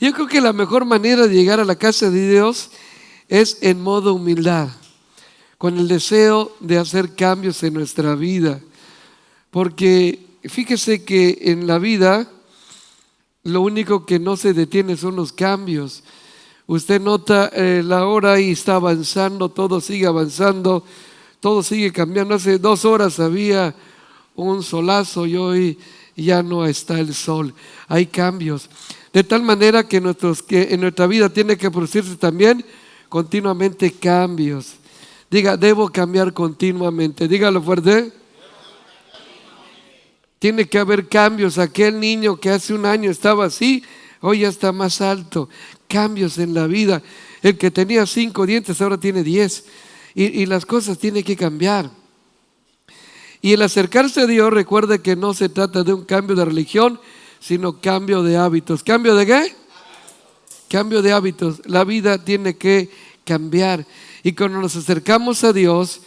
Yo creo que la mejor manera de llegar a la casa de Dios es en modo humildad, con el deseo de hacer cambios en nuestra vida. Porque fíjese que en la vida lo único que no se detiene son los cambios. Usted nota la hora y está avanzando, todo sigue avanzando, todo sigue cambiando. Hace 2 horas había un solazo y hoy ya no está el sol. Hay cambios. De tal manera que en nuestra vida tiene que producirse también continuamente cambios. Diga, debo cambiar continuamente. Dígalo fuerte. Tiene que haber cambios. Aquel niño que hace un año estaba así, hoy ya está más alto. Cambios en la vida. El que tenía 5 dientes ahora tiene 10. Y las cosas tienen que cambiar. Y el acercarse a Dios, recuerde que no se trata de un cambio de religión, sino cambio de hábitos. ¿Cambio de qué? Cambio de hábitos. La vida tiene que cambiar. Y cuando nos acercamos a Dios,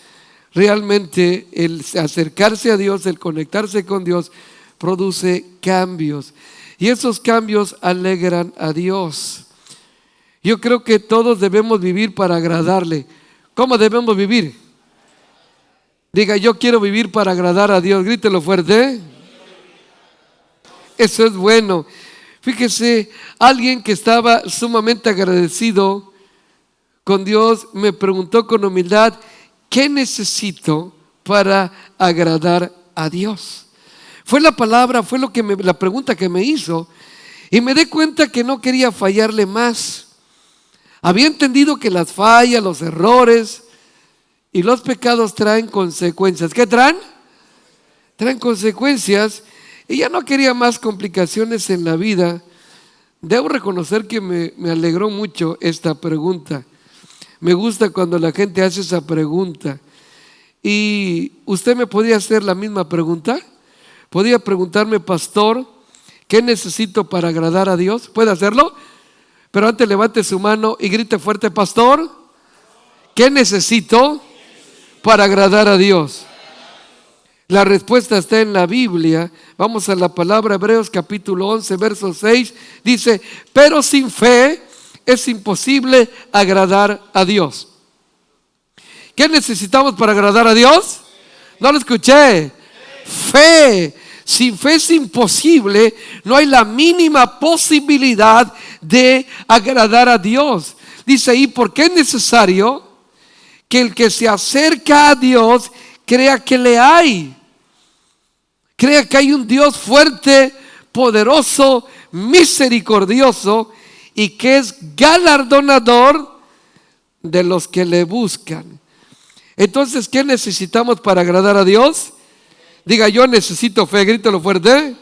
realmente el acercarse a Dios, el conectarse con Dios, produce cambios. Y esos cambios alegran a Dios. Yo creo que todos debemos vivir para agradarle. ¿Cómo debemos vivir? Diga, yo quiero vivir para agradar a Dios. Grítelo fuerte. Eso es bueno. Fíjese, alguien que estaba sumamente agradecido con Dios me preguntó con humildad, ¿qué necesito para agradar a Dios? Fue la palabra, fue la pregunta que me hizo, y me di cuenta que no quería fallarle más. Había entendido que las fallas, los errores y los pecados traen consecuencias. ¿Qué traen? Traen consecuencias. Y ya no quería más complicaciones en la vida. Debo reconocer que me alegró mucho esta pregunta. Me gusta cuando la gente hace esa pregunta. Y usted me podía hacer la misma pregunta. Podía preguntarme, pastor, ¿qué necesito para agradar a Dios? ¿Puede hacerlo? Pero antes levante su mano y grite fuerte, pastor, ¿qué necesito para agradar a Dios? La respuesta está en la Biblia. Vamos a la palabra Hebreos capítulo 11, verso 6. Dice, pero sin fe es imposible agradar a Dios. ¿Qué necesitamos para agradar a Dios? No lo escuché. Fe. Sin fe es imposible. No hay la mínima posibilidad de agradar a Dios. Dice ahí, porque es necesario que el que se acerca a Dios crea que le hay. Crea que hay un Dios fuerte, poderoso, misericordioso y que es galardonador de los que le buscan. Entonces, ¿qué necesitamos para agradar a Dios? Diga, yo necesito fe, grítalo fuerte.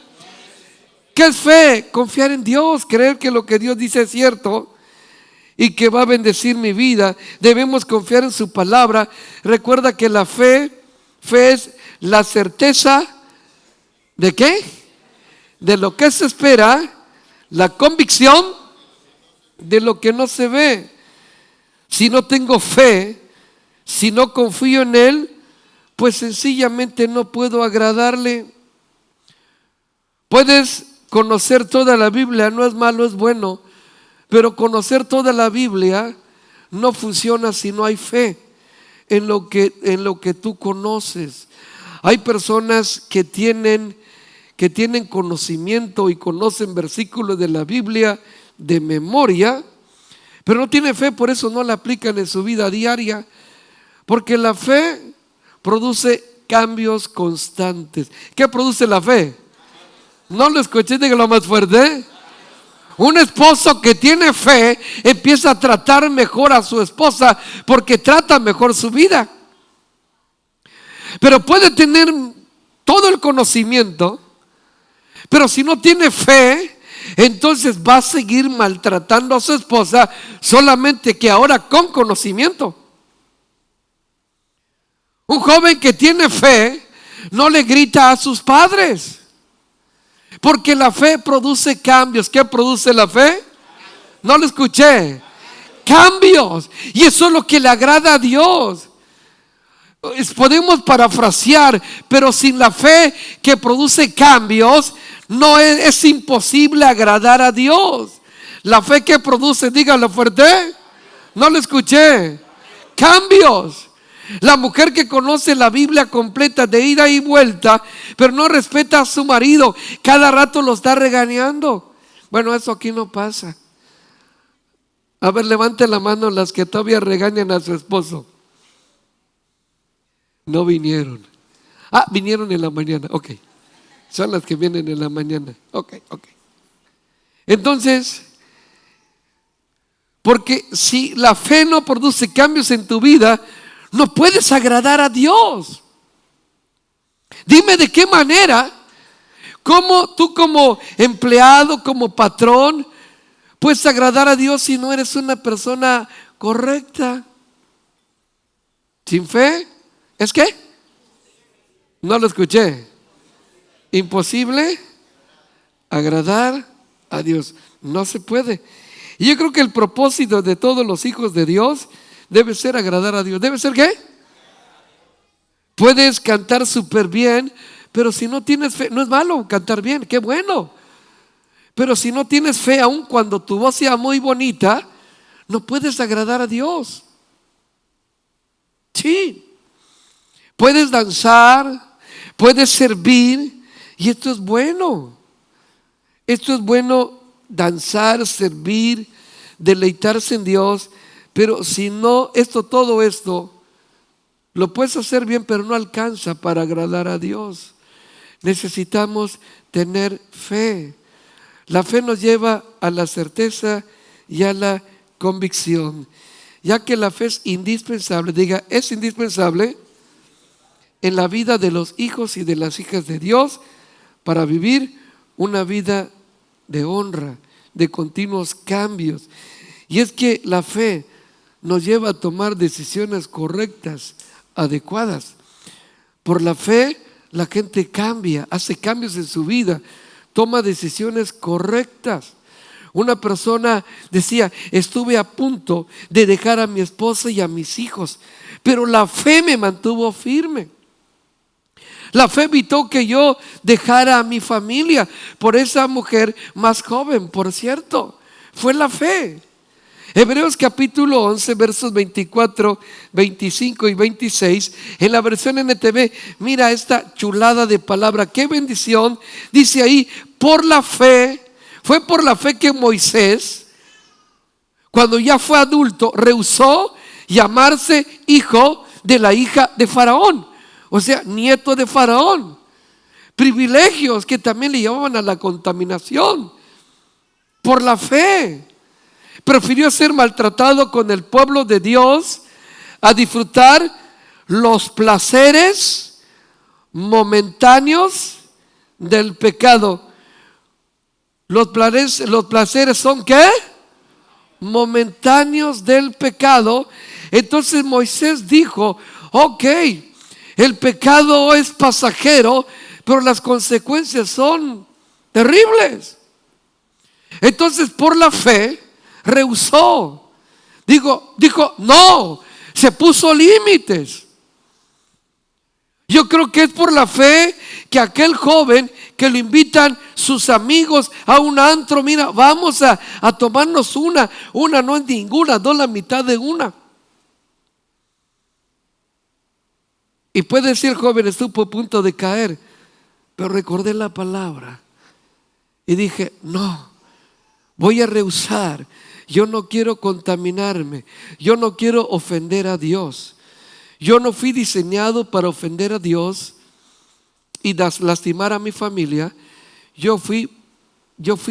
¿Qué es fe? Confiar en Dios, creer que lo que Dios dice es cierto y que va a bendecir mi vida. Debemos confiar en su palabra. Recuerda que la fe es la certeza ¿de qué? De lo que se espera, la convicción de lo que no se ve. Si no tengo fe, si no confío en Él, pues sencillamente no puedo agradarle. Puedes conocer toda la Biblia, no es malo, es bueno, pero conocer toda la Biblia no funciona si no hay fe en lo que tú conoces. Hay personas que tienen conocimiento y conocen versículos de la Biblia de memoria, pero no tienen fe, por eso no la aplican en su vida diaria, porque la fe produce cambios constantes. ¿Qué produce la fe? No lo escuché, dígalo más fuerte. Un esposo que tiene fe empieza a tratar mejor a su esposa porque trata mejor su vida. Pero puede tener todo el conocimiento, pero si no tiene fe, entonces va a seguir maltratando a su esposa, solamente que ahora con conocimiento. Un joven que tiene fe no le grita a sus padres, porque la fe produce cambios. ¿Qué produce la fe? No lo escuché. Cambios. Y eso es lo que le agrada a Dios. Podemos parafrasear, pero sin la fe que produce cambios, es imposible agradar a Dios. La fe que produce, dígalo fuerte. No lo escuché. Cambios. La mujer que conoce la Biblia completa de ida y vuelta, pero no respeta a su marido, cada rato lo está regañando. Bueno, eso aquí no pasa. A ver, levante la mano las que todavía regañan a su esposo. No vinieron. Vinieron en la mañana. Ok. Son las que vienen en la mañana. Ok. Entonces, porque si la fe no produce cambios en tu vida, no puedes agradar a Dios. Dime de qué manera, cómo tú como empleado, como patrón, puedes agradar a Dios si no eres una persona correcta. ¿Sin fe? ¿Es qué? No lo escuché. Imposible agradar a Dios. No se puede. Y yo creo que el propósito de todos los hijos de Dios debe ser agradar a Dios. ¿Debe ser qué? Puedes cantar súper bien, pero si no tienes fe, no es malo cantar bien, qué bueno. Pero si no tienes fe, aun cuando tu voz sea muy bonita, no puedes agradar a Dios. Sí. Puedes danzar, puedes servir, y esto es bueno. Esto es bueno, danzar, servir, deleitarse en Dios. Pero si no, todo esto lo puedes hacer bien, pero no alcanza para agradar a Dios. Necesitamos tener fe. La fe nos lleva a la certeza y a la convicción, ya que la fe es indispensable. Diga, es indispensable en la vida de los hijos y de las hijas de Dios para vivir una vida de honra, de continuos cambios. Y es que la fe nos lleva a tomar decisiones correctas, adecuadas. Por la fe la gente cambia, hace cambios en su vida, toma decisiones correctas. Una persona decía, estuve a punto de dejar a mi esposa y a mis hijos, pero la fe me mantuvo firme. La fe evitó que yo dejara a mi familia por esa mujer más joven, por cierto. Fue la fe. Hebreos capítulo 11, versos 24, 25 y 26, en la versión NTV, mira esta chulada de palabra, qué bendición. Dice ahí, por la fe, fue por la fe que Moisés, cuando ya fue adulto, rehusó llamarse hijo de la hija de Faraón, o sea, nieto de Faraón. Privilegios que también le llevaban a la contaminación. Por la fe prefirió ser maltratado con el pueblo de Dios a disfrutar los placeres momentáneos del pecado. Los placeres son ¿qué? Momentáneos del pecado. Entonces Moisés dijo, ok, el pecado es pasajero, pero las consecuencias son terribles. Entonces por la fe rehusó. Dijo, no, se puso límites. Yo creo que es por la fe que aquel joven que lo invitan sus amigos a un antro, mira, vamos a tomarnos una no es ninguna, dos la mitad de una. Y puede decir, joven, estuvo a punto de caer, pero recordé la palabra y dije, no, voy a rehusar. Yo no quiero contaminarme, yo no quiero ofender a Dios. Yo no fui diseñado para ofender a Dios y lastimar a mi familia. Yo fui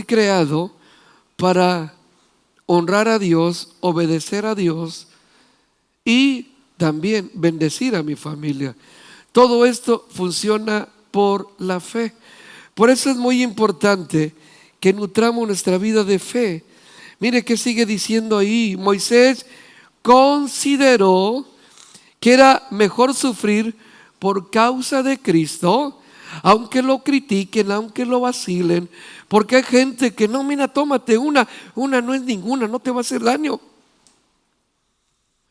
creado para honrar a Dios, obedecer a Dios y también bendecir a mi familia. Todo esto funciona por la fe. Por eso es muy importante que nutramos nuestra vida de fe. Mire que sigue diciendo ahí, Moisés consideró que era mejor sufrir por causa de Cristo, aunque lo critiquen, aunque lo vacilen, porque hay gente que no, mira, tómate una no es ninguna, no te va a hacer daño.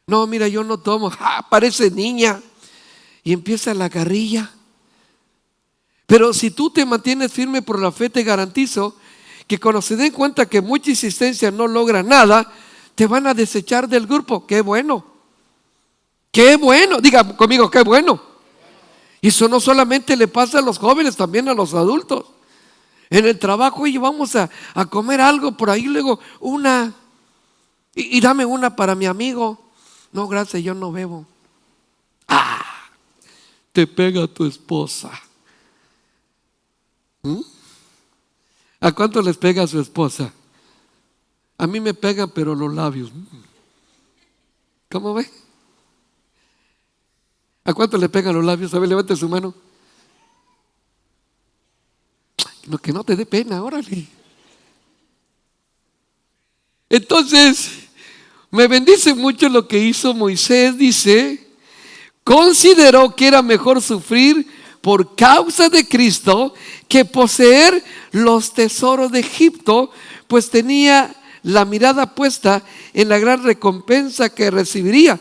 No, mira, yo no tomo, parece niña, y empieza la carrilla. Pero si tú te mantienes firme por la fe, te garantizo que cuando se den cuenta que mucha insistencia no logra nada, te van a desechar del grupo. ¡Qué bueno! ¡Qué bueno! Diga conmigo, ¡qué bueno! Y eso no solamente le pasa a los jóvenes, también a los adultos. En el trabajo, y vamos a comer algo por ahí, luego y dame una para mi amigo. No, gracias, yo no bebo. Te pega tu esposa. ¿A cuánto les pega a su esposa? A mí me pegan, pero los labios. ¿Cómo ve? ¿A cuánto le pegan los labios? A ver, levante su mano. Lo que no te dé pena, órale. Entonces, me bendice mucho lo que hizo Moisés. Dice, consideró que era mejor sufrir por causa de Cristo que poseer los tesoros de Egipto, pues tenía la mirada puesta en la gran recompensa que recibiría.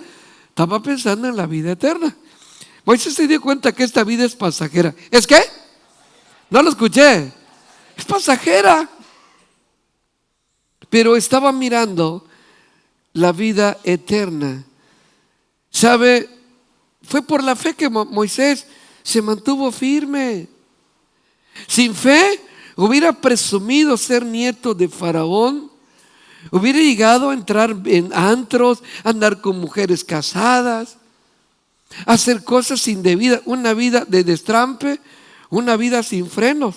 Estaba pensando en la vida eterna. Moisés se dio cuenta que esta vida es pasajera. ¿Es qué? No lo escuché. Es pasajera. Pero estaba mirando la vida eterna. ¿Sabe? Fue por la fe que Moisés se mantuvo firme. Sin fe hubiera presumido ser nieto de Faraón, hubiera llegado a entrar en antros, a andar con mujeres casadas, a hacer cosas indebidas, una vida de destrampe, una vida sin frenos.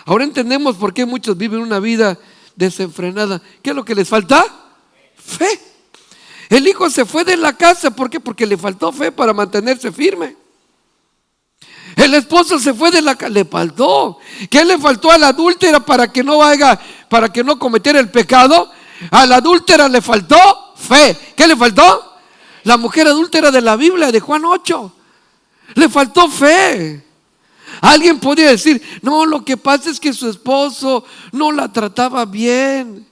Ahora entendemos por qué muchos viven una vida desenfrenada. ¿Qué es lo que les falta? Fe. El hijo se fue de la casa, ¿por qué? Porque le faltó fe para mantenerse firme. El esposo se fue de la casa, le faltó. ¿Qué le faltó a la adúltera para que no cometiera el pecado? A la adúltera le faltó fe. ¿Qué le faltó? La mujer adúltera de la Biblia, de Juan 8. Le faltó fe. Alguien podría decir, no, lo que pasa es que su esposo no la trataba bien.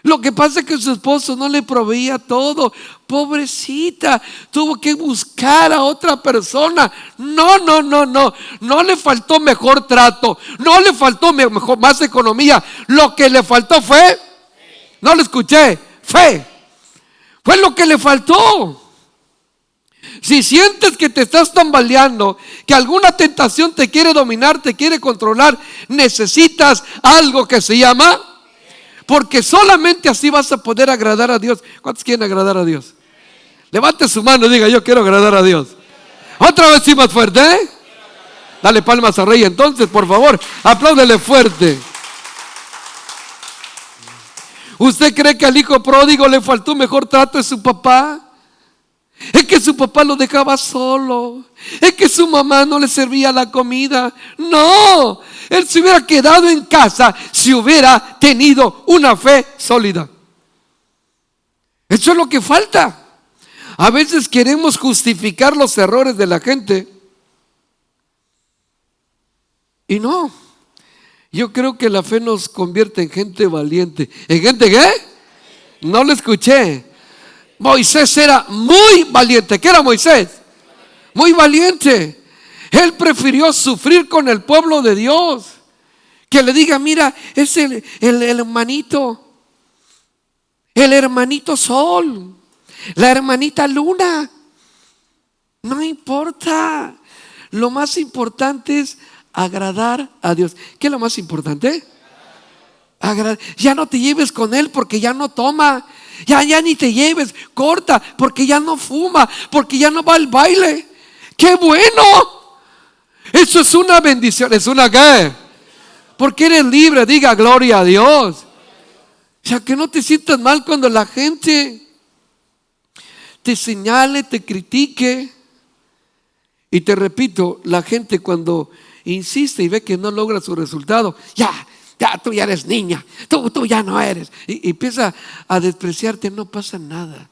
Lo que pasa es que su esposo no le proveía todo. Pobrecita, tuvo que buscar a otra persona. No le faltó mejor trato, no le faltó más economía. Lo que le faltó fue, no lo escuché, fe. Fue lo que le faltó. Si sientes que te estás tambaleando, que alguna tentación te quiere dominar, te quiere controlar, necesitas algo que se llama, porque solamente así vas a poder agradar a Dios. ¿Cuántos quieren agradar a Dios? Levante su mano y diga, yo quiero agradar a Dios. Otra vez, sí, más fuerte, ¿eh? Dale palmas al Rey entonces, por favor, apláudele fuerte. ¿Usted cree que al hijo pródigo le faltó mejor trato de su papá? Es que su papá lo dejaba solo. Es que su mamá no le servía la comida. No, él se hubiera quedado en casa si hubiera tenido una fe sólida. Eso es lo que falta. A veces queremos justificar los errores de la gente. Y no. Yo creo que la fe nos convierte en gente valiente. ¿En gente qué? No lo escuché. Moisés era muy valiente. ¿Qué era Moisés? Muy valiente. Él prefirió sufrir con el pueblo de Dios. Que le diga, mira, es el hermanito sol, la hermanita luna. No importa. Lo más importante es agradar a Dios. ¿Qué es lo más importante? Ya no te lleves con él porque ya no toma. Ya ni te lleves, corta, porque ya no fuma, porque ya no va al baile. ¡Qué bueno! Eso es una bendición. ¿Es una qué? Porque eres libre, diga gloria a Dios. O sea, que no te sientas mal cuando la gente te señale, te critique. Y te repito, la gente cuando insiste y ve que no logra su resultado, ya tú ya eres niña, tú ya no eres, y empieza a despreciarte. No pasa nada.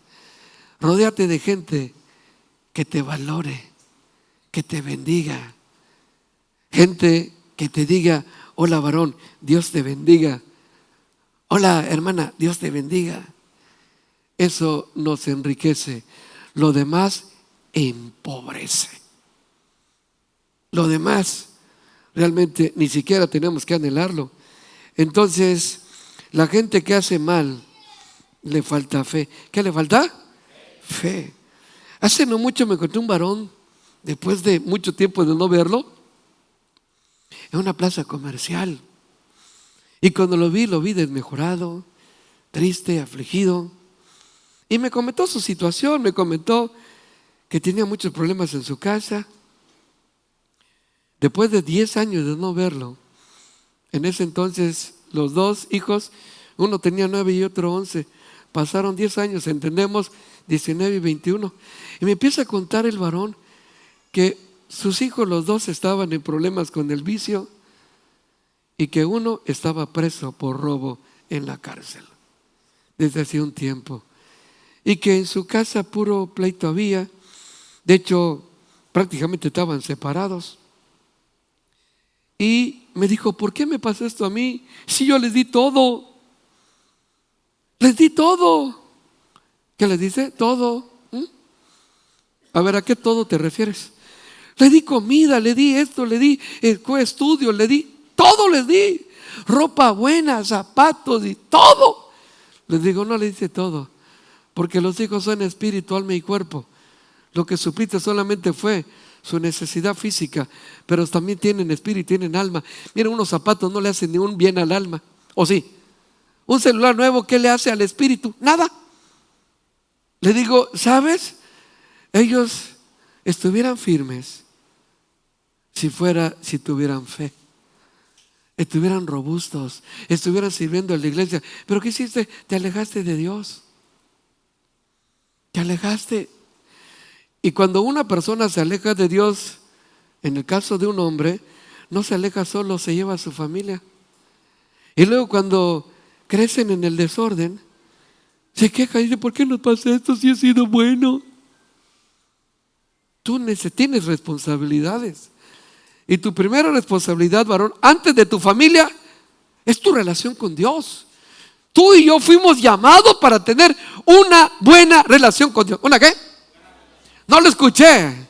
Rodéate de gente que te valore, que te bendiga, gente que te diga, hola varón, Dios te bendiga, hola hermana, Dios te bendiga. Eso nos enriquece. Lo demás empobrece. Lo demás realmente ni siquiera tenemos que anhelarlo. Entonces, la gente que hace mal, le falta fe. ¿Qué le falta? Fe. Hace no mucho me encontré un varón, después de mucho tiempo de no verlo, en una plaza comercial. Y cuando lo vi desmejorado, triste, afligido. Y me comentó su situación, me comentó que tenía muchos problemas en su casa. Después de 10 años de no verlo, en ese entonces los dos hijos, uno tenía 9 y otro 11, pasaron 10 años, entendemos, 19 y 21. Y me empieza a contar el varón que sus hijos, los dos, estaban en problemas con el vicio y que uno estaba preso por robo en la cárcel desde hace un tiempo. Y que en su casa puro pleito había. De hecho, prácticamente estaban separados. Y me dijo, ¿por qué me pasó esto a mí? Si yo les di todo. Les di todo. ¿Qué les dice? Todo. A ver, ¿a qué todo te refieres? Le di comida, le di esto, le di estudio, le di todo, les di. Ropa buena, zapatos y todo. Les digo, no le dice todo. Porque los hijos son espíritu, alma y cuerpo. Lo que supliste solamente fue su necesidad física, pero también tienen espíritu, tienen alma. Miren, unos zapatos no le hacen ni un bien al alma, ¿o sí? Un celular nuevo, ¿qué le hace al espíritu? Nada. Le digo, ¿sabes? Ellos estuvieran firmes si tuvieran fe, estuvieran robustos, estuvieran sirviendo a la iglesia. ¿Pero qué hiciste? Te alejaste de Dios. Te alejaste. Y cuando una persona se aleja de Dios, en el caso de un hombre, no se aleja solo, se lleva a su familia. Y luego cuando crecen en el desorden, se queja y dice, ¿por qué nos pasa esto si he sido bueno? Tú tienes responsabilidades. Y tu primera responsabilidad, varón, antes de tu familia, es tu relación con Dios. Tú y yo fuimos llamados para tener una buena relación con Dios. ¿Una qué? No lo escuché.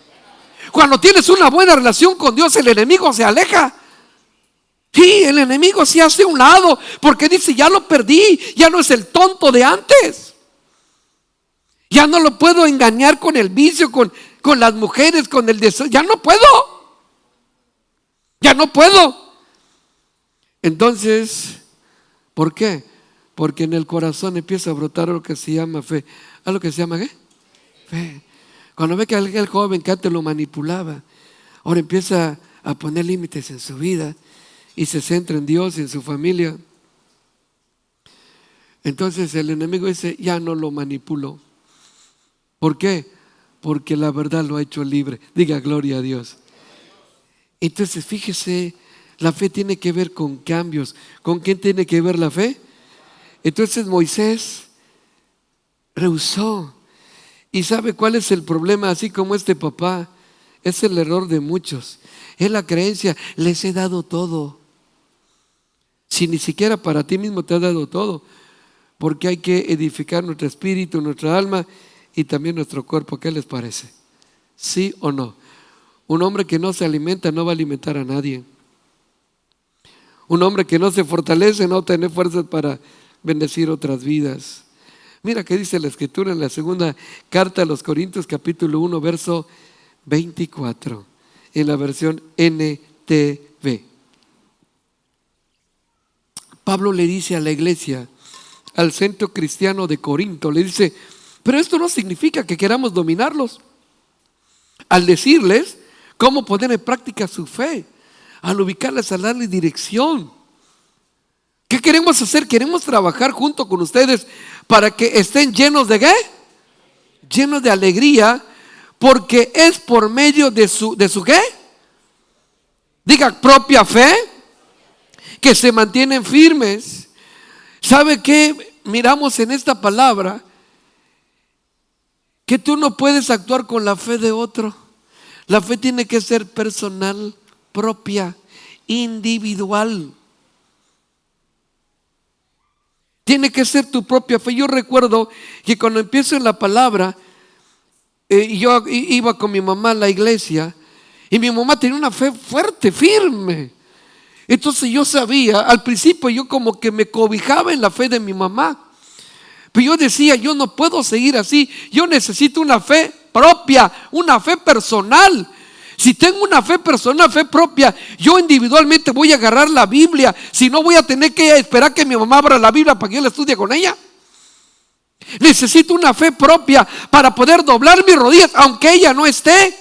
Cuando tienes una buena relación con Dios, el enemigo se aleja. Sí, el enemigo se hace a un lado porque dice, ya lo perdí, ya no es el tonto de antes. Ya no lo puedo engañar con el vicio, con las mujeres, con el deseo. Ya no puedo. Ya no puedo. Entonces, ¿por qué? Porque en el corazón empieza a brotar lo que se llama fe. ¿A lo que se llama qué? Fe. Cuando ve que aquel joven que antes lo manipulaba, ahora empieza a poner límites en su vida y se centra en Dios y en su familia. Entonces el enemigo dice, ya no lo manipulo. ¿Por qué? Porque la verdad lo ha hecho libre. Diga gloria a Dios. Entonces fíjese, la fe tiene que ver con cambios. ¿Con quién tiene que ver la fe? Entonces Moisés rehusó. ¿Y sabe cuál es el problema? Así como este papá, es el error de muchos. Es la creencia, les he dado todo. Si ni siquiera para ti mismo te has dado todo. Porque hay que edificar nuestro espíritu, nuestra alma y también nuestro cuerpo. ¿Qué les parece? ¿Sí o no? Un hombre que no se alimenta no va a alimentar a nadie. Un hombre que no se fortalece no va a tener fuerzas para bendecir otras vidas. Mira qué dice la Escritura en la segunda carta a los Corintios, capítulo 1, verso 24, en la versión NTV. Pablo le dice a la iglesia, al centro cristiano de Corinto, le dice, pero esto no significa que queramos dominarlos. Al decirles cómo poner en práctica su fe, al ubicarles, al darles dirección. ¿Qué queremos hacer? Queremos trabajar junto con ustedes para que estén llenos de ¿qué? Llenos de alegría, porque es por medio de su ¿qué? Diga, propia fe, que se mantienen firmes. ¿Sabe qué? Miramos en esta palabra que tú no puedes actuar con la fe de otro. La fe tiene que ser personal, propia, individual. Tiene que ser tu propia fe. Yo recuerdo que cuando empiezo en la palabra, yo iba con mi mamá a la iglesia y mi mamá tenía una fe fuerte, firme. Entonces yo sabía, al principio yo como que me cobijaba en la fe de mi mamá. Pero yo decía, yo no puedo seguir así. Yo necesito una fe propia, una fe personal. Si tengo una fe personal, fe propia, yo individualmente voy a agarrar la Biblia. Si no, voy a tener que esperar que mi mamá abra la Biblia para que yo la estudie con ella. Necesito una fe propia para poder doblar mis rodillas, aunque ella no esté.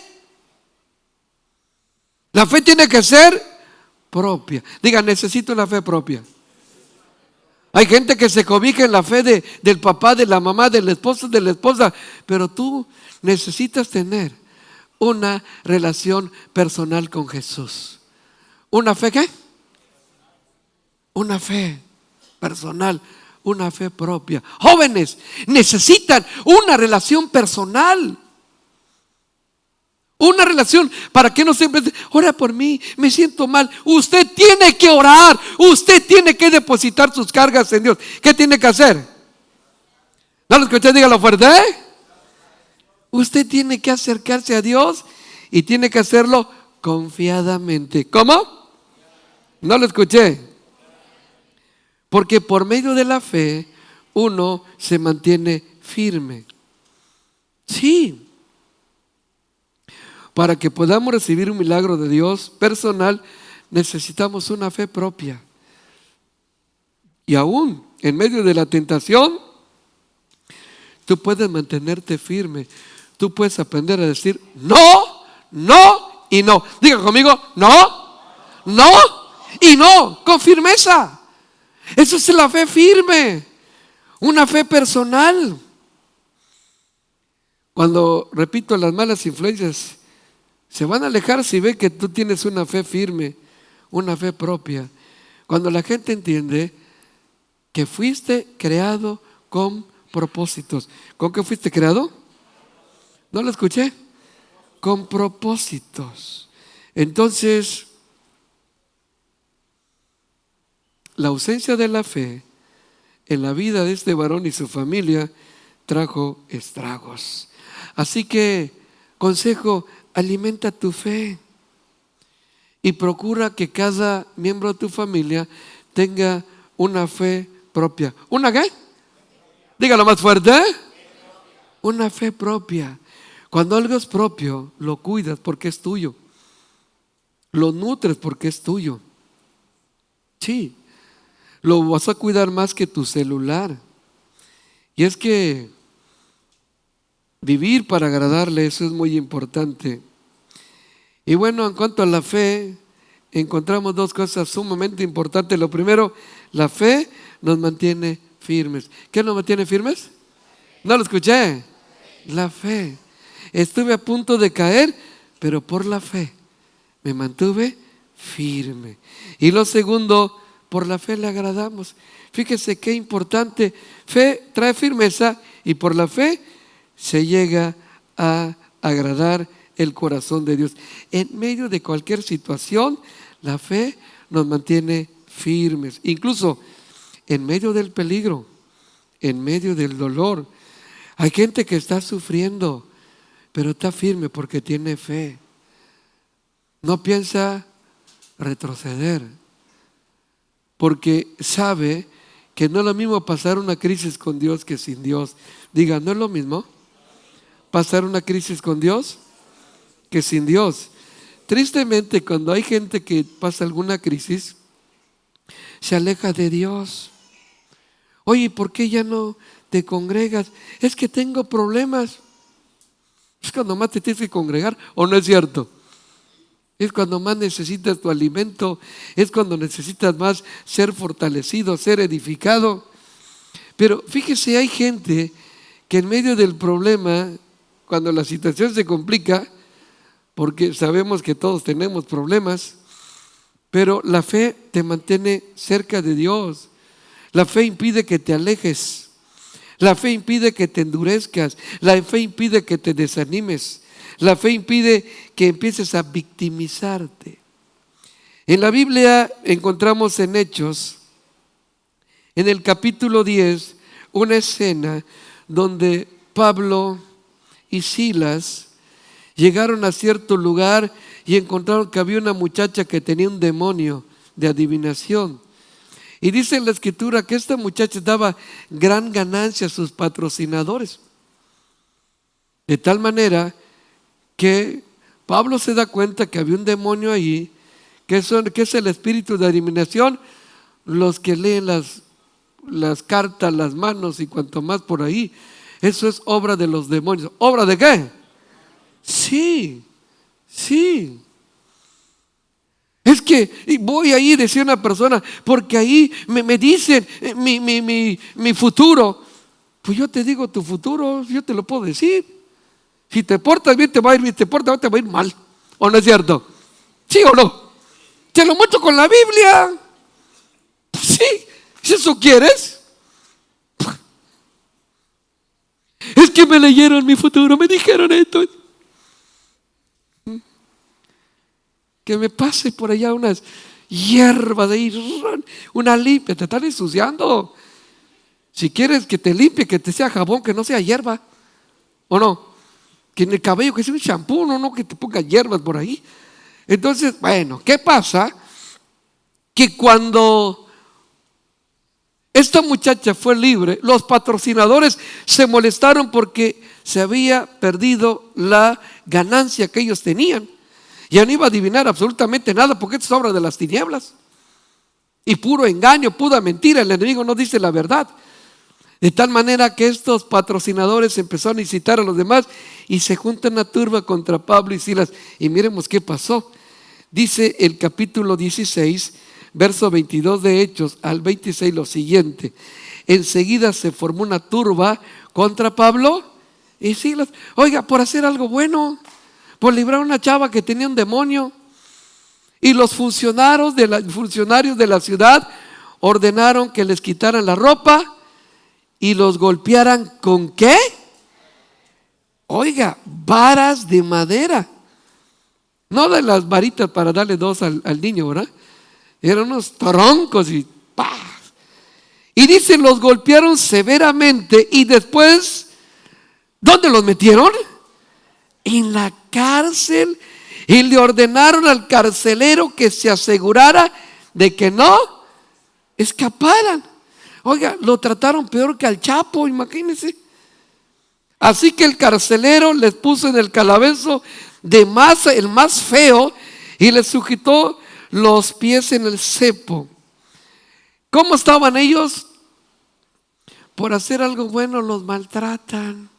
La fe tiene que ser propia. Diga, necesito una fe propia. Hay gente que se cobija en la fe del papá, de la mamá, del esposo, de la esposa, pero tú necesitas tener una relación personal con Jesús. ¿Una fe qué? Una fe personal, una fe propia. Jóvenes necesitan una relación personal. Una relación para que no siempre ora por mí, me siento mal. Usted tiene que orar, usted tiene que depositar sus cargas en Dios. ¿Qué tiene que hacer? No lo escuché, dígalo fuerte, ¿eh? Usted tiene que acercarse a Dios y tiene que hacerlo confiadamente. ¿Cómo? No lo escuché. Porque por medio de la fe uno se mantiene firme. Sí. Para que podamos recibir un milagro de Dios personal, necesitamos una fe propia. Y aún en medio de la tentación, tú puedes mantenerte firme. Tú puedes aprender a decir no, no y no. Diga conmigo, no, no y no, con firmeza. Eso es la fe firme, una fe personal. Cuando, repito, las malas influencias se van a alejar si ve que tú tienes una fe firme, una fe propia. Cuando la gente entiende que fuiste creado con propósitos. ¿Con qué fuiste creado? ¿No lo escuché? Con propósitos. Entonces, la ausencia de la fe en la vida de este varón y su familia trajo estragos. Así que, consejo, alimenta tu fe y procura que cada miembro de tu familia tenga una fe propia. ¿Una qué? Dígalo más fuerte. Una fe propia. Cuando algo es propio, lo cuidas porque es tuyo. Lo nutres porque es tuyo. Sí. Lo vas a cuidar más que tu celular. Y es que vivir para agradarle, eso es muy importante. Y bueno, en cuanto a la fe, encontramos dos cosas sumamente importantes. Lo primero, la fe nos mantiene firmes. ¿Qué nos mantiene firmes? No lo escuché. La fe. Estuve a punto de caer, pero por la fe me mantuve firme. Y lo segundo, por la fe le agradamos. Fíjese qué importante. Fe trae firmeza y por la fe se llega a agradar el corazón de Dios. En medio de cualquier situación, la fe nos mantiene firmes. Incluso en medio del peligro, en medio del dolor. Hay gente que está sufriendo, pero está firme porque tiene fe. No piensa retroceder, porque sabe que no es lo mismo pasar una crisis con Dios que sin Dios. Diga, ¿no es lo mismo pasar una crisis con Dios que sin Dios? Tristemente, cuando hay gente que pasa alguna crisis, se aleja de Dios. Oye, ¿por qué ya no te congregas? Es que tengo problemas. Es cuando más te tienes que congregar, ¿o no es cierto? Es cuando más necesitas tu alimento, es cuando necesitas más ser fortalecido, ser edificado. Pero fíjese, hay gente que en medio del problema, cuando la situación se complica, porque sabemos que todos tenemos problemas, pero la fe te mantiene cerca de Dios. La fe impide que te alejes. La fe impide que te endurezcas. La fe impide que te desanimes. La fe impide que empieces a victimizarte. En la Biblia encontramos en Hechos, en el capítulo 10, una escena donde Pablo y Silas llegaron a cierto lugar y encontraron que había una muchacha que tenía un demonio de adivinación. Y dice en la escritura que esta muchacha daba gran ganancia a sus patrocinadores. De tal manera que Pablo se da cuenta que había un demonio ahí, que es el espíritu de adivinación, los que leen las cartas, las manos y cuanto más por ahí. Eso es obra de los demonios. ¿Obra de qué? Sí. Es que voy ahí, decía una persona, porque ahí me dicen mi futuro. Pues yo te digo tu futuro, yo te lo puedo decir. Si te portas bien te va a ir bien, si te portas mal te va a ir mal. ¿O no es cierto? ¿Sí o no? Te lo muestro con la Biblia. Sí, si eso quieres. Es que me leyeron mi futuro, me dijeron esto. Que me pase por allá unas hierbas de ahí, una limpia, te están ensuciando. Si quieres que te limpie, que te sea jabón, que no sea hierba. ¿O no? Que en el cabello que sea un shampoo, no que te ponga hierbas por ahí. Entonces, bueno, ¿qué pasa? Que cuando esta muchacha fue libre, los patrocinadores se molestaron porque se había perdido la ganancia que ellos tenían. Ya no iba a adivinar absolutamente nada porque esto es obra de las tinieblas. Y puro engaño, pura mentira, el enemigo no dice la verdad. De tal manera que estos patrocinadores empezaron a incitar a los demás y se juntan a turba contra Pablo y Silas. Y miremos qué pasó. Dice el capítulo 16, verso 22 de Hechos al 26 lo siguiente: enseguida se formó una turba contra Pablo y Silas. Oiga, por hacer algo bueno, por librar a una chava que tenía un demonio. Y los funcionarios de la ciudad ordenaron que les quitaran la ropa y los golpearan ¿con qué? Oiga, varas de madera. No de las varitas para darle dos al niño, ¿verdad? Eran unos troncos y ¡pah! Y dice, los golpearon severamente y después, ¿dónde los metieron? En la cárcel. Y le ordenaron al carcelero que se asegurara de que no escaparan. Oiga, lo trataron peor que al Chapo, imagínense. Así que el carcelero les puso en el calabozo de masa, el más feo, y les sujetó los pies en el cepo. ¿Cómo estaban ellos? Por hacer algo bueno los maltratan.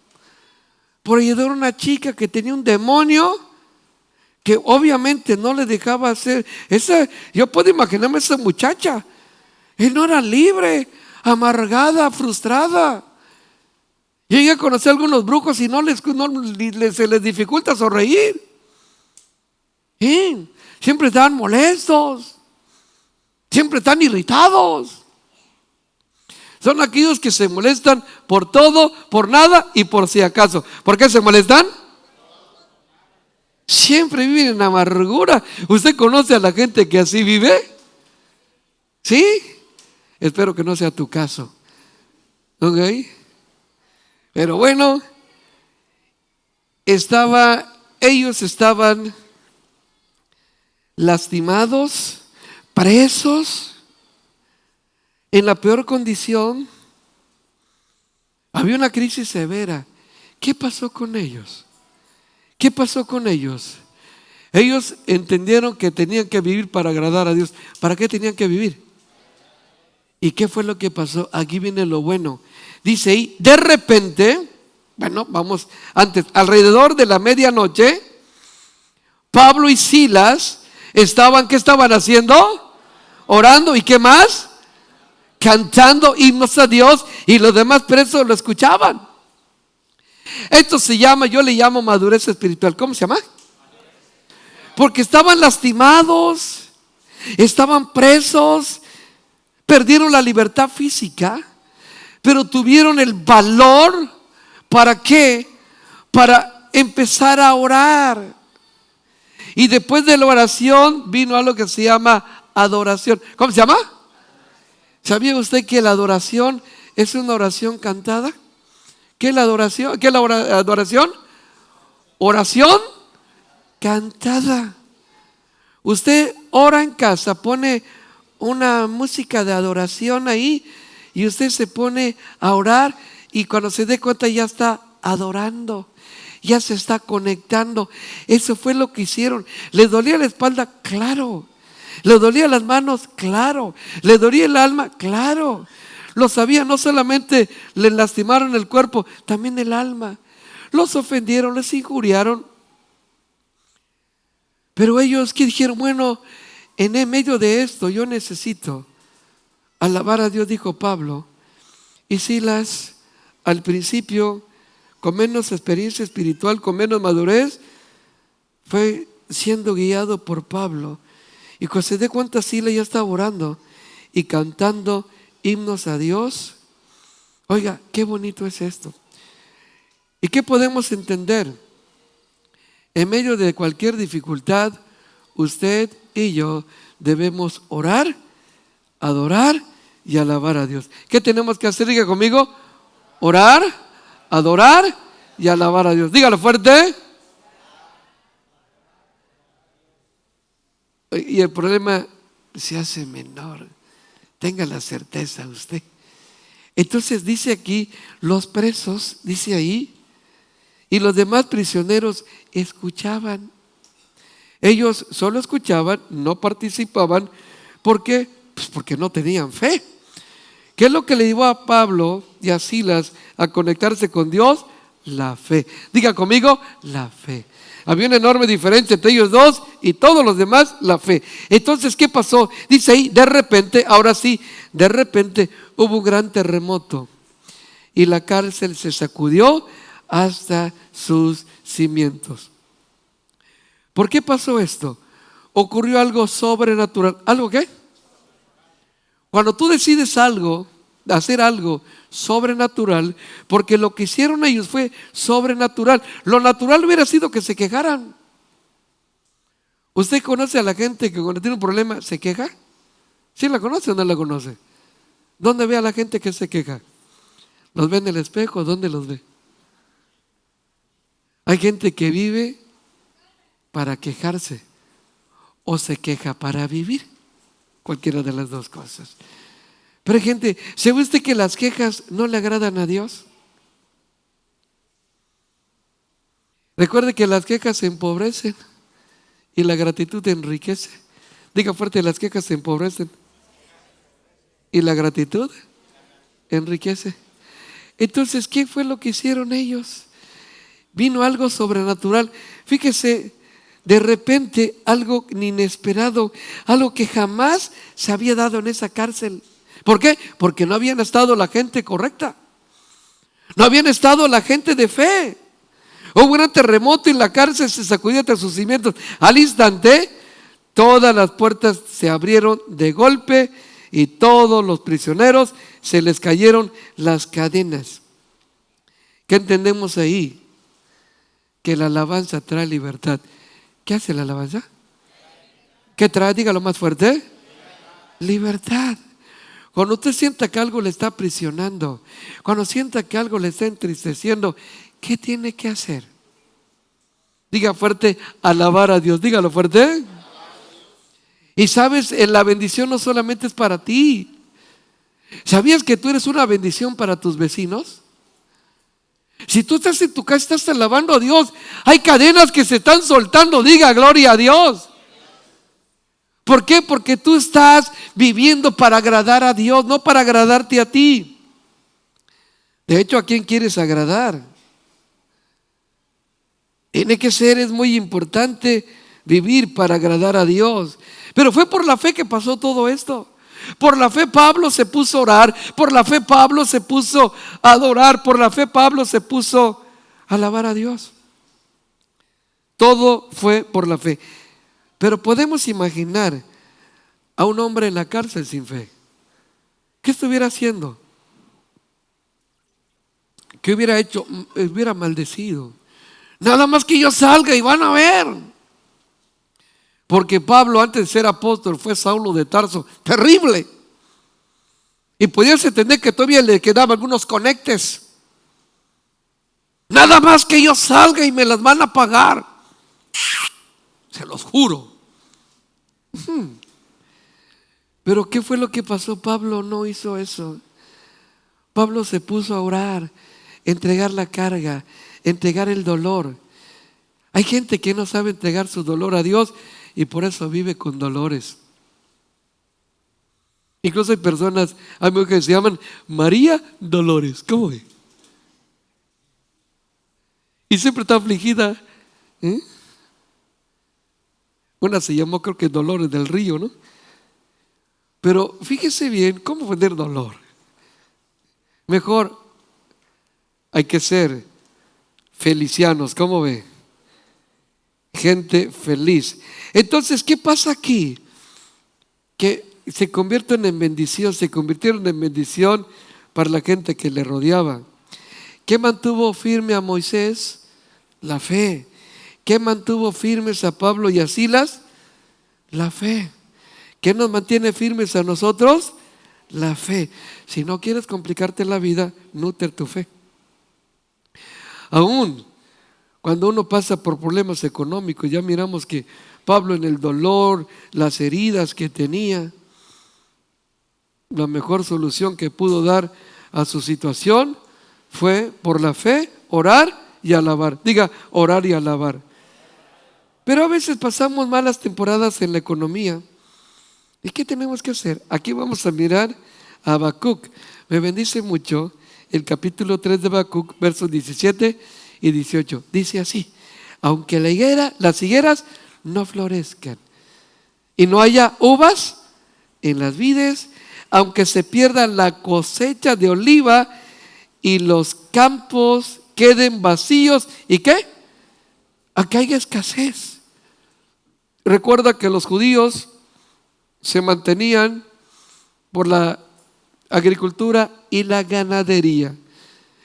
Por ayudar a una chica que tenía un demonio que obviamente no le dejaba hacer. Yo puedo imaginarme esa muchacha. Él no era libre, amargada, frustrada. Llegué a conocer a algunos brujos y se les dificulta sonreír. ¿Sí? Siempre están molestos, siempre están irritados. Son aquellos que se molestan por todo, por nada y por si acaso. ¿Por qué se molestan? Siempre viven en amargura. ¿Usted conoce a la gente que así vive? ¿Sí? Espero que no sea tu caso. ¿Ok? Pero bueno, ellos estaban lastimados, presos, en la peor condición. Había una crisis severa. ¿Qué pasó con ellos? ¿Qué pasó con ellos? Ellos entendieron que tenían que vivir para agradar a Dios. ¿Para qué tenían que vivir? ¿Y qué fue lo que pasó? Aquí viene lo bueno. Dice ahí, de repente, bueno, vamos antes, alrededor de la medianoche, Pablo y Silas ¿qué estaban haciendo? Orando. ¿Y qué más? Cantando himnos a Dios, y los demás presos lo escuchaban. Esto yo le llamo madurez espiritual. ¿Cómo se llama? Porque estaban lastimados, estaban presos, perdieron la libertad física, pero tuvieron el valor. ¿Para qué? Para empezar a orar. Y después de la oración vino algo que se llama adoración. ¿Cómo se llama? ¿Sabía usted que la adoración es una oración cantada? ¿Qué es la adoración? ¿Qué es la adoración? Oración cantada. Usted ora en casa, pone una música de adoración ahí y usted se pone a orar y cuando se dé cuenta ya está adorando, ya se está conectando. Eso fue lo que hicieron. ¿Les dolía la espalda? Claro. ¿Les dolía las manos? Claro. ¿Les dolía el alma? Claro. Lo sabía, no solamente les lastimaron el cuerpo, también el alma. Los ofendieron, les injuriaron. Pero ellos que dijeron, bueno, en el medio de esto yo necesito alabar a Dios, dijo Pablo. Y Silas, al principio, con menos experiencia espiritual, con menos madurez, fue siendo guiado por Pablo. Y cuando se dé cuenta, Silas ya estaba orando y cantando himnos a Dios. Oiga, qué bonito es esto. ¿Y qué podemos entender? En medio de cualquier dificultad, usted y yo debemos orar, adorar y alabar a Dios. ¿Qué tenemos que hacer? Diga conmigo: orar, adorar y alabar a Dios. Dígalo fuerte. Y el problema se hace menor. Tenga la certeza usted. Entonces dice aquí, los presos, dice ahí, y los demás prisioneros escuchaban. Ellos solo escuchaban, no participaban. ¿Por qué? Pues porque no tenían fe. ¿Qué es lo que le llevó a Pablo y a Silas a conectarse con Dios? La fe. Diga conmigo, la fe. Había una enorme diferencia entre ellos dos y todos los demás, la fe. Entonces, ¿qué pasó? Dice ahí, de repente, ahora sí, de repente hubo un gran terremoto y la cárcel se sacudió hasta sus cimientos. ¿Por qué pasó esto? Ocurrió algo sobrenatural. ¿Algo qué? Cuando tú decides algo, hacer algo sobrenatural, porque lo que hicieron ellos fue sobrenatural. Lo natural hubiera sido que se quejaran. ¿Usted conoce a la gente que cuando tiene un problema se queja? ¿Sí la conoce o no la conoce? ¿Dónde ve a la gente que se queja? ¿Los ve en el espejo? ¿Dónde los ve? Hay gente que vive para quejarse o se queja para vivir. Cualquiera de las dos cosas. Pero hay gente, ¿sabe usted que las quejas no le agradan a Dios? Recuerde que las quejas se empobrecen y la gratitud enriquece. Diga fuerte, las quejas se empobrecen y la gratitud enriquece. Entonces, ¿qué fue lo que hicieron ellos? Vino algo sobrenatural. Fíjese, de repente algo inesperado, algo que jamás se había dado en esa cárcel. ¿Por qué? Porque no habían estado la gente correcta, no habían estado la gente de fe. Hubo un gran terremoto y la cárcel se sacudió hasta sus cimientos. Al instante, todas las puertas se abrieron de golpe y todos los prisioneros se les cayeron las cadenas. ¿Qué entendemos ahí? Que la alabanza trae libertad. ¿Qué hace la alabanza? ¿Qué trae? Dígalo más fuerte. Libertad. Cuando usted sienta que algo le está aprisionando, cuando sienta que algo le está entristeciendo, ¿qué tiene que hacer? Diga fuerte, alabar a Dios. Dígalo fuerte. Y sabes, la bendición no solamente es para ti. ¿Sabías que tú eres una bendición para tus vecinos? Si tú estás en tu casa, estás alabando a Dios, hay cadenas que se están soltando. Diga gloria a Dios. ¿Por qué? Porque tú estás viviendo para agradar a Dios, no para agradarte a ti. De hecho, ¿a quién quieres agradar? Tiene que ser, es muy importante vivir para agradar a Dios. Pero fue por la fe que pasó todo esto. Por la fe Pablo se puso a orar, por la fe Pablo se puso a adorar, por la fe Pablo se puso a alabar a Dios. Todo fue por la fe. Pero podemos imaginar a un hombre en la cárcel sin fe. ¿Qué estuviera haciendo? ¿Qué hubiera hecho? Hubiera maldecido. Nada más que yo salga y van a ver. Porque Pablo, antes de ser apóstol, fue Saulo de Tarso. Terrible. Y podías entender que todavía le quedaban algunos conectes. Nada más que yo salga y me las van a pagar. Se los juro. Pero ¿qué fue lo que pasó? Pablo no hizo eso. Pablo se puso a orar, entregar la carga, entregar el dolor. Hay gente que no sabe entregar su dolor a Dios y por eso vive con dolores. Incluso hay personas, hay mujeres que se llaman María Dolores. ¿Cómo ve? Y siempre está afligida. ¿eh? Una se llamó, creo que Dolores del Río, ¿no? Pero fíjese bien, ¿cómo vender dolor? Mejor hay que ser felicianos, ¿cómo ve? Gente feliz. Entonces, ¿qué pasa aquí? Que se convierten en bendición, se convirtieron en bendición para la gente que le rodeaba. ¿Qué mantuvo firme a Moisés? La fe. ¿Qué mantuvo firmes a Pablo y a Silas? La fe. ¿Qué nos mantiene firmes a nosotros? La fe. Si no quieres complicarte la vida, nutre tu fe. Aún cuando uno pasa por problemas económicos, ya miramos que Pablo en el dolor, las heridas que tenía, la mejor solución que pudo dar a su situación fue por la fe, orar y alabar. Diga, orar y alabar. Pero a veces pasamos malas temporadas en la economía. ¿Y qué tenemos que hacer? Aquí vamos a mirar a Habacuc. Me bendice mucho el capítulo 3 de Habacuc, versos 17 y 18. Dice así: aunque las higueras no florezcan y no haya uvas en las vides, aunque se pierda la cosecha de oliva y los campos queden vacíos, ¿y qué? Acá hay escasez. Recuerda que los judíos se mantenían por la agricultura y la ganadería.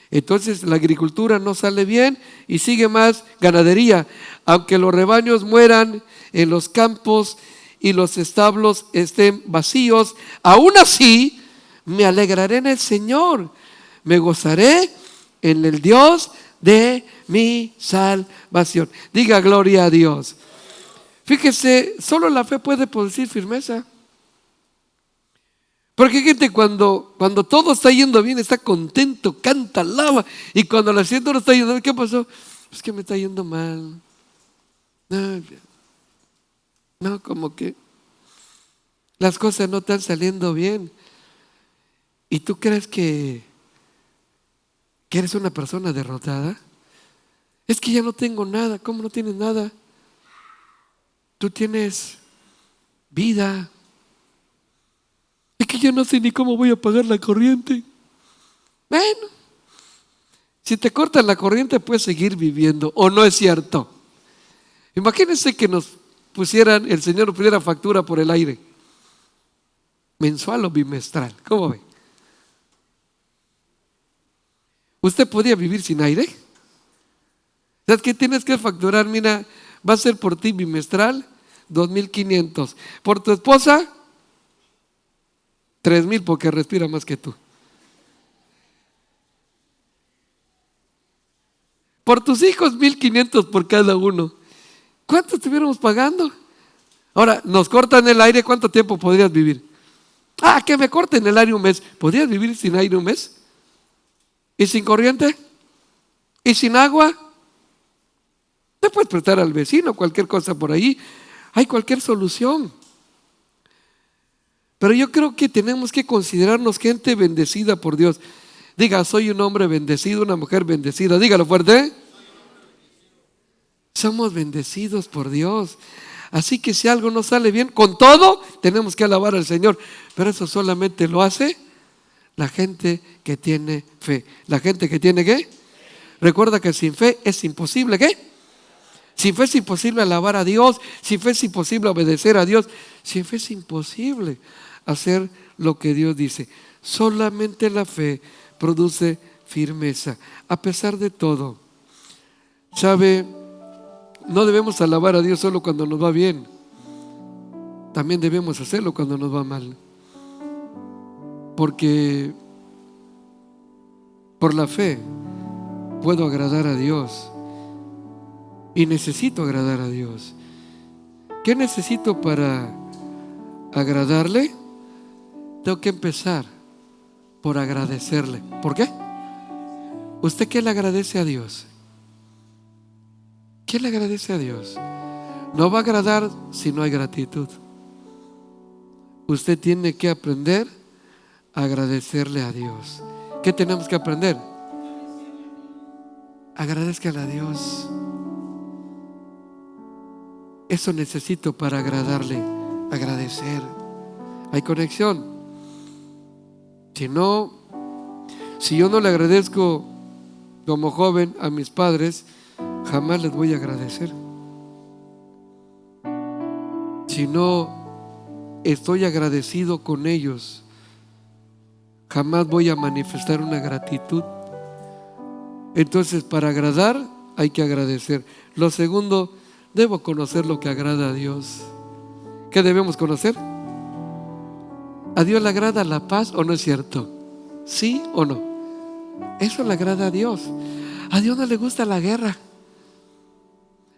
Entonces la agricultura no sale bien y sigue más ganadería. Aunque los rebaños mueran en los campos y los establos estén vacíos, aún así me alegraré en el Señor, me gozaré en el Dios de mi salvación. Diga gloria a Dios. Fíjese, solo la fe puede producir firmeza. Porque gente cuando todo está yendo bien, está contento, canta, alaba. Y cuando la siento no está yendo bien, ¿qué pasó? Es que me está yendo mal. No, como que las cosas no están saliendo bien. ¿Y tú crees que eres una persona derrotada? Es que ya no tengo nada. ¿Cómo no tienes nada? Tú tienes vida. Es que yo no sé ni cómo voy a pagar la corriente. Bueno, si te cortan la corriente puedes seguir viviendo, ¿o no es cierto? Imagínense que nos pusieran, el Señor nos pusiera factura por el aire, mensual o bimestral. ¿Cómo ve? ¿Usted podría vivir sin aire? ¿Sabes qué tienes que facturar? Mira, va a ser por ti bimestral 2,500. Por tu esposa 3,000 porque respira más que tú. Por tus hijos 1,500 por cada uno. ¿Cuánto estuviéramos pagando? Ahora, nos cortan el aire, ¿cuánto tiempo podrías vivir? Que me corten el aire un mes. ¿Podrías vivir sin aire un mes? ¿Y sin corriente? ¿Y sin agua? Te puedes prestar al vecino, cualquier cosa por ahí. Hay cualquier solución. Pero yo creo que tenemos que considerarnos gente bendecida por Dios. Diga, soy un hombre bendecido, una mujer bendecida. Dígalo fuerte. Somos bendecidos por Dios. Así que si algo no sale bien, con todo tenemos que alabar al Señor. Pero eso solamente lo hace la gente que tiene fe. ¿La gente que tiene qué? Recuerda que sin fe es imposible, ¿qué? Sin fe es imposible alabar a Dios. Sin fe es imposible obedecer a Dios. Sin fe es imposible hacer lo que Dios dice. Solamente la fe produce firmeza. A pesar de todo, ¿sabe? No debemos alabar a Dios solo cuando nos va bien. También debemos hacerlo cuando nos va mal. Porque por la fe puedo agradar a Dios. Y necesito agradar a Dios. ¿Qué necesito para agradarle? tengo que empezar por agradecerle. ¿Por qué? ¿Usted qué le agradece a Dios? ¿Qué le agradece a Dios? No va a agradar si no hay gratitud. Usted tiene que aprender a agradecerle a Dios. ¿Qué tenemos que aprender? Agradezcale a Dios. Eso necesito para agradarle. Agradecer. Hay conexión. Si no, si yo no le agradezco como joven a mis padres, jamás les voy a agradecer. Si no estoy agradecido con ellos, jamás voy a manifestar una gratitud. Entonces, para agradar hay que agradecer. Lo segundo, debo conocer lo que agrada a Dios. ¿Qué debemos conocer? ¿A Dios le agrada la paz o no es cierto? ¿Sí o no? Eso le agrada a Dios. A Dios no le gusta la guerra.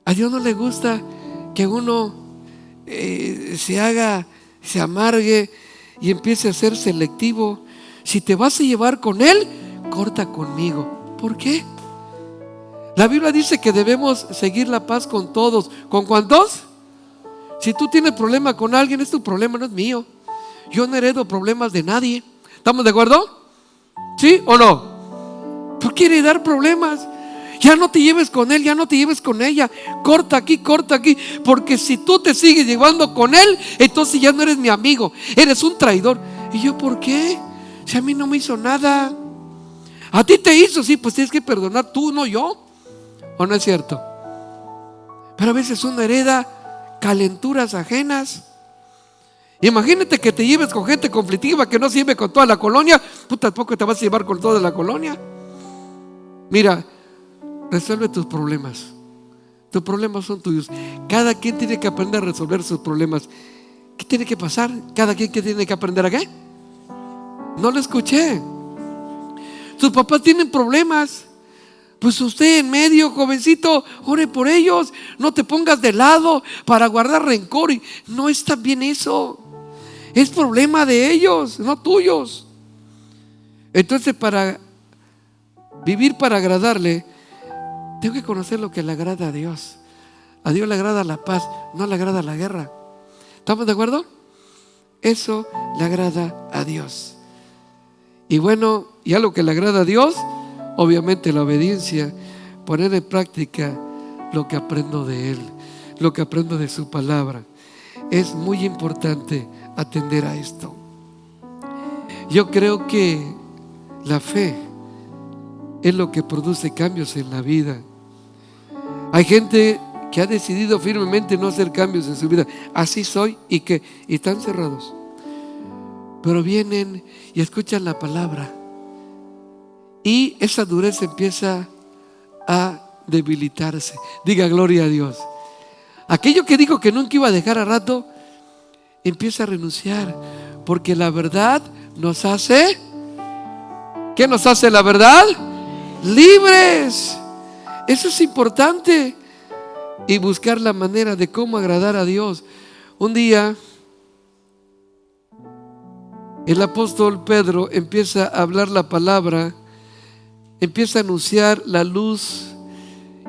A Dios no le gusta que uno se amargue y empiece a ser selectivo. Si te vas a llevar con Él, corta conmigo. ¿Por qué? La Biblia dice que debemos seguir la paz con todos. ¿Con cuántos? Si tú tienes problema con alguien, es tu problema, no es mío. Yo no heredo problemas de nadie. ¿Estamos de acuerdo? ¿Sí o no? ¿Por qué heredar problemas? Ya no te lleves con él, ya no te lleves con ella. Corta aquí, porque si tú te sigues llevando con él, entonces ya no eres mi amigo, eres un traidor. ¿Y yo por qué? Si a mí no me hizo nada. A ti te hizo, sí, pues tienes que perdonar tú, no yo. ¿O no es cierto? Pero a veces uno hereda calenturas ajenas. Imagínate que te lleves con gente conflictiva que no sirve con toda la colonia. Tú tampoco te vas a llevar con toda la colonia. Mira, resuelve tus problemas. Tus problemas son tuyos. Cada quien tiene que aprender a resolver sus problemas. ¿Qué tiene que pasar? Cada quien que tiene que aprender a qué. No lo escuché. Tus papás tienen problemas. Pues usted en medio, jovencito, ore por ellos. No te pongas de lado para guardar rencor. No está bien eso. Es problema de ellos, no tuyos. Entonces, para vivir para agradarle, tengo que conocer lo que le agrada a Dios. A Dios le agrada la paz, no le agrada la guerra. ¿Estamos de acuerdo? Eso le agrada a Dios. Y bueno, ya lo que le agrada a Dios, obviamente la obediencia, poner en práctica lo que aprendo de Él, lo que aprendo de su palabra. Es muy importante atender a esto. Yo creo que la fe es lo que produce cambios en la vida. Hay gente que ha decidido firmemente no hacer cambios en su vida. Así soy y están cerrados. Pero vienen y escuchan la palabra y esa dureza empieza a debilitarse. Diga gloria a Dios. Aquello que dijo que nunca iba a dejar a rato, empieza a renunciar, porque la verdad nos hace, ¿qué nos hace la verdad? Libres. Eso es importante. Y buscar la manera de cómo agradar a Dios. Un día el apóstol Pedro empieza a hablar la palabra, empieza a anunciar la luz.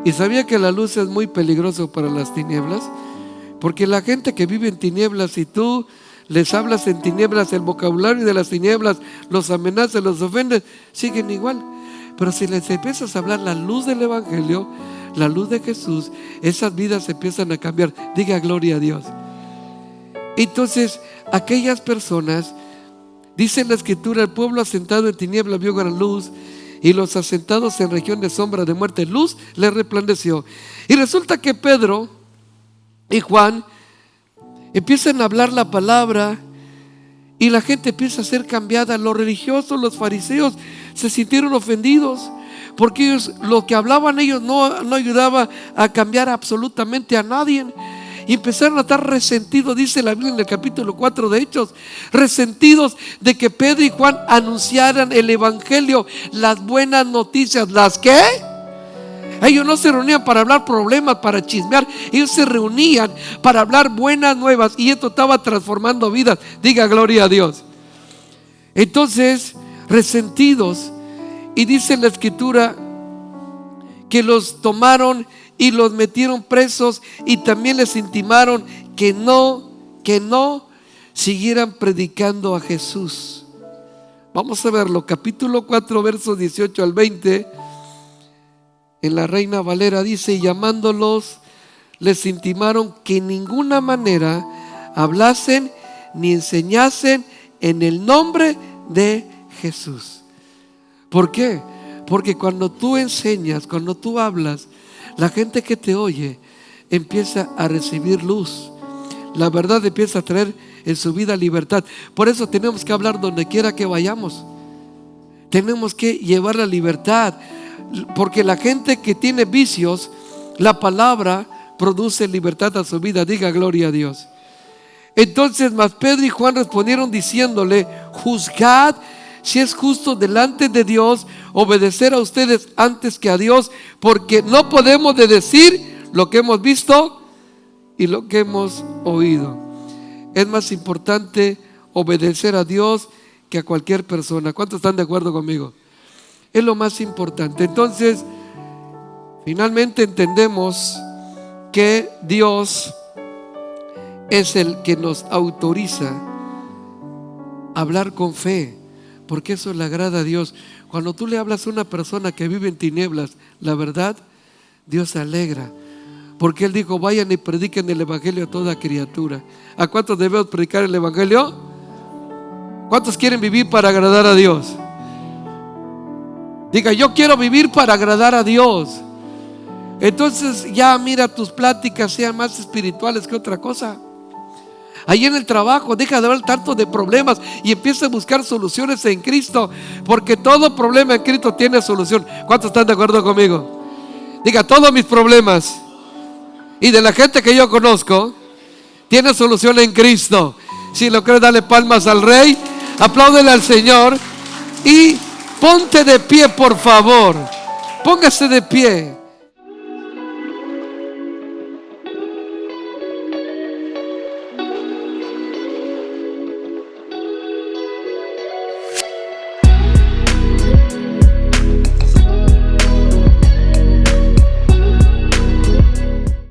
Y sabía que la luz es muy peligroso para las tinieblas, porque la gente que vive en tinieblas, si tú les hablas en tinieblas, el vocabulario de las tinieblas los amenazas, los ofendes, siguen igual. Pero si les empiezas a hablar la luz del Evangelio, la luz de Jesús, esas vidas empiezan a cambiar. Diga gloria a Dios. Entonces, aquellas personas, dice la Escritura, el pueblo asentado en tinieblas vio gran luz, y los asentados en región de sombra de muerte, luz les resplandeció. Y resulta que Pedro y Juan empiezan a hablar la palabra y la gente empieza a ser cambiada. Los religiosos, los fariseos se sintieron ofendidos porque ellos, lo que hablaban ellos no ayudaba a cambiar absolutamente a nadie. Y empezaron a estar resentidos, dice la Biblia en el capítulo 4 de Hechos, resentidos de que Pedro y Juan anunciaran el Evangelio, las buenas noticias. ¿Las qué? Ellos no se reunían para hablar problemas, para chismear. Ellos se reunían para hablar buenas nuevas, y esto estaba transformando vidas. Diga gloria a Dios. Entonces, resentidos, y dice la Escritura que los tomaron y los metieron presos, y también les intimaron que no siguieran predicando a Jesús. Vamos a verlo, capítulo 4, versos 18 al 20. En la Reina Valera dice: y llamándolos, les intimaron que en ninguna manera hablasen ni enseñasen en el nombre de Jesús. ¿Por qué? Porque cuando tú enseñas, cuando tú hablas, la gente que te oye empieza a recibir luz. La verdad empieza a traer en su vida libertad. Por eso tenemos que hablar donde quiera que vayamos. Tenemos que llevar la libertad, porque la gente que tiene vicios, la palabra produce libertad a su vida. Diga gloria a Dios. Entonces, mas Pedro y Juan respondieron diciéndole: juzgad si es justo delante de Dios obedecer a ustedes antes que a Dios, porque no podemos de decir lo que hemos visto y lo que hemos oído. Es más importante obedecer a Dios que a cualquier persona. ¿Cuántos están de acuerdo conmigo? Es lo más importante. Entonces, finalmente entendemos que Dios es el que nos autoriza a hablar con fe, porque eso le agrada a Dios. Cuando tú le hablas a una persona que vive en tinieblas la verdad, Dios se alegra, porque Él dijo: vayan y prediquen el evangelio a toda criatura. ¿A cuántos debemos predicar el evangelio? ¿Cuántos quieren vivir para agradar a Dios? Diga: yo quiero vivir para agradar a Dios. Entonces ya mira, tus pláticas sean más espirituales que otra cosa. Ahí en el trabajo deja de hablar tanto de problemas y empieza a buscar soluciones en Cristo, porque todo problema en Cristo tiene solución. ¿Cuántos están de acuerdo conmigo? Diga: todos mis problemas y de la gente que yo conozco tiene solución en Cristo. Si lo crees, dale palmas al Rey, apláudele al Señor y ponte de pie, por favor. Póngase de pie.